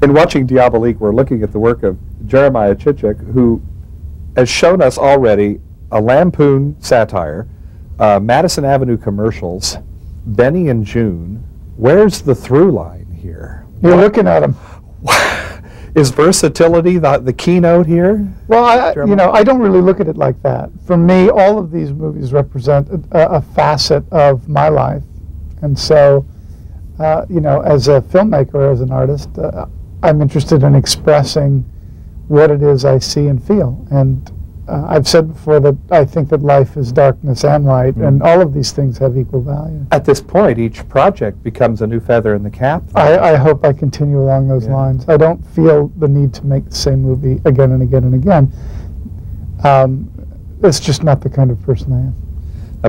In watching Diabolique, we're looking at the work of Jeremiah Chichik, who has shown us already a Lampoon satire, Madison Avenue commercials, Benny and June. Where's the through line here? You're looking at him. Is versatility the keynote here? Well, I don't really look at it like that. For me, all of these movies represent a facet of my life. And so, as a filmmaker, as an artist, I'm interested in expressing what it is I see and feel. And I've said before that I think that life is darkness and light, and all of these things have equal value. At this point, each project becomes a new feather in the cap. I hope I continue along those lines. I don't feel the need to make the same movie again and again and again. It's just not the kind of person I am.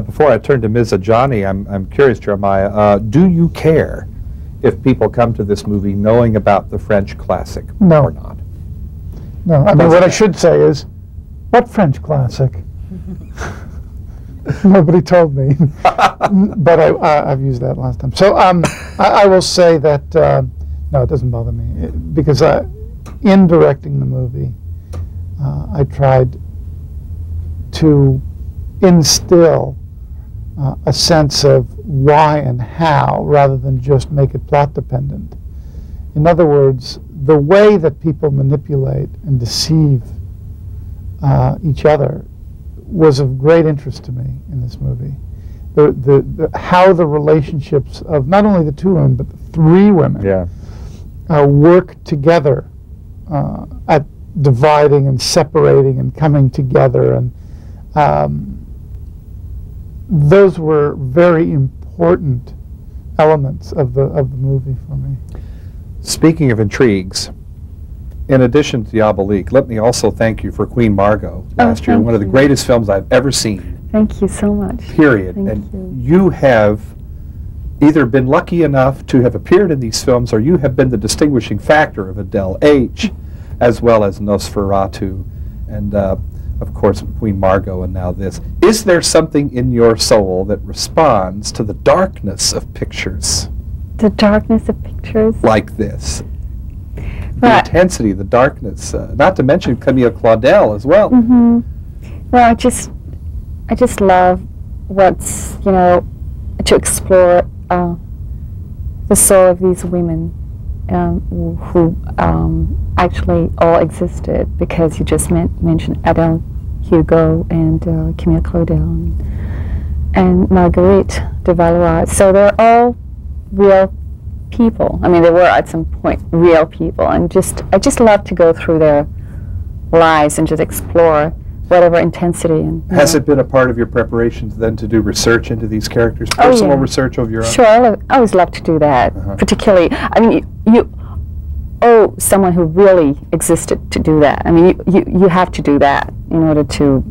Before I turn to Ms. ADJANI, I'm curious, Jeremiah, do you care if people come to this movie knowing about the French classic or not? No, I mean, what I should say is, what French classic? Nobody told me, but I've used that last time. So I will say that, no, it doesn't bother me, because in directing the movie, I tried to instill a sense of why and how, rather than just make it plot dependent. In other words, the way that people manipulate and deceive each other was of great interest to me in this movie. How the relationships of not only the two women, but the three women work together at dividing and separating and coming together. And those were very important elements of the movie for me. Speaking of intrigues, in addition to Diabolique, let me also thank you for Queen Margot last year, one of the greatest films I've ever seen. Thank you so much. Period. Thank you have either been lucky enough to have appeared in these films, or you have been the distinguishing factor of Adele H, as well as Nosferatu, and of course Queen Margot, and now this. Is there something in your soul that responds to the darkness of pictures? The darkness of pictures? Like this. The intensity, the darkness, not to mention Camille Claudel as well. Well, I just love what's, to explore the soul of these women who actually all existed, because you just mentioned Adele Hugo and Camille Claudel and Marguerite de Valois. So they're all real people. I mean, they were at some point real people, and I just love to go through their lives and just explore whatever intensity. And has it been a part of your preparations then to do research into these characters, personal research of your own? Sure, I always love to do that. Particularly, I mean, you owe someone who really existed to do that. I mean, you have to do that in order to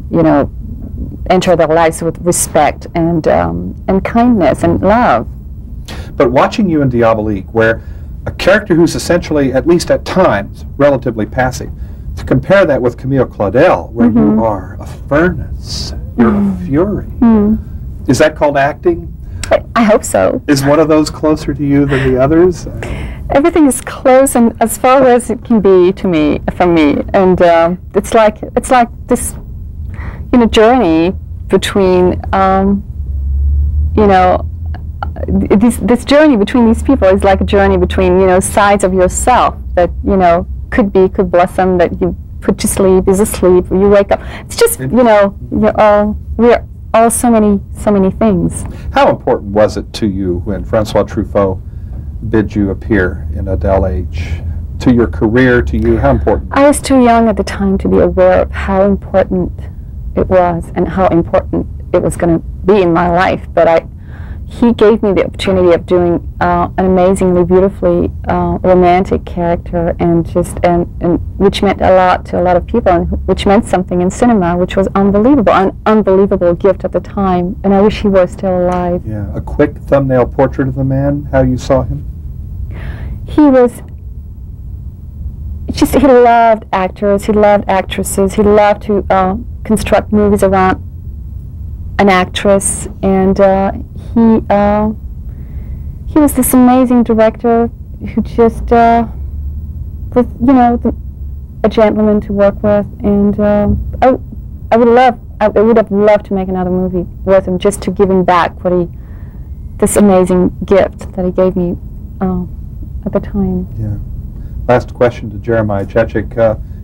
enter their lives with respect and kindness and love. But watching you in Diabolique, where a character who's essentially, at least at times, relatively passive, to compare that with Camille Claudel, where you are a furnace, you're a fury. Is that called acting? I hope so. Is one of those closer to you than the others? Everything is close and as far as it can be to me, from me, and it's like this, journey between, this journey between these people is like a journey between, sides of yourself that, could blossom, that you put to sleep, is asleep, or you wake up. It's just, we're all so many things. How important was it to you when Francois Truffaut bid you appear in Adele H? To your career, to you, how important? I was too young at the time to be aware of how important it was and how important it was going to be in my life, but he gave me the opportunity of doing an amazingly, beautifully romantic character, and which meant a lot to a lot of people, and which meant something in cinema, which was unbelievable, an unbelievable gift at the time, and I wish he was still alive. Yeah, a quick thumbnail portrait of the man, how you saw him? He loved actors, he loved actresses, he loved to construct movies around an actress, and he was this amazing director who just with a gentleman to work with, and I would have loved to make another movie with him, just to give him back this amazing gift that he gave me at the time. Yeah. Last question to Jeremiah Chechik.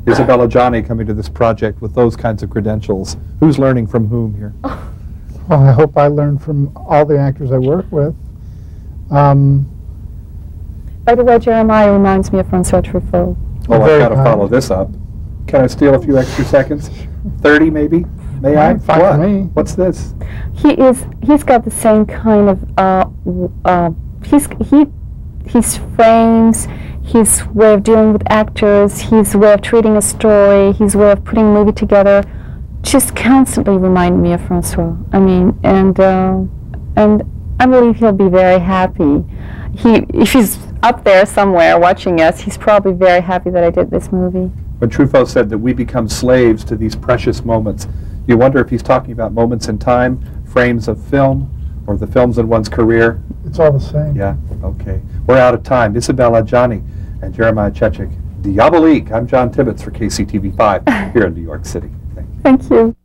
Isabelle Adjani coming to this project with those kinds of credentials. Who's learning from whom here? Well, I hope I learn from all the actors I work with. By the way, Jeremiah reminds me of Francois Truffaut. Oh, I've got to follow this up. Can I steal a few extra seconds? 30 maybe? May I? Fine what? for me. What's this? He's got the same kind of his frames, his way of dealing with actors, his way of treating a story, his way of putting a movie together, just constantly remind me of Francois. I mean, and I believe he'll be very happy. If he's up there somewhere watching us, he's probably very happy that I did this movie. When Truffaut said that we become slaves to these precious moments, you wonder if he's talking about moments in time, frames of film, or the films in one's career. It's all the same. Yeah, okay. We're out of time. Isabelle Adjani and Jeremiah Chechik. Diabolique. I'm John Tibbetts for KCTV5 here in New York City. Thank you. Thank you.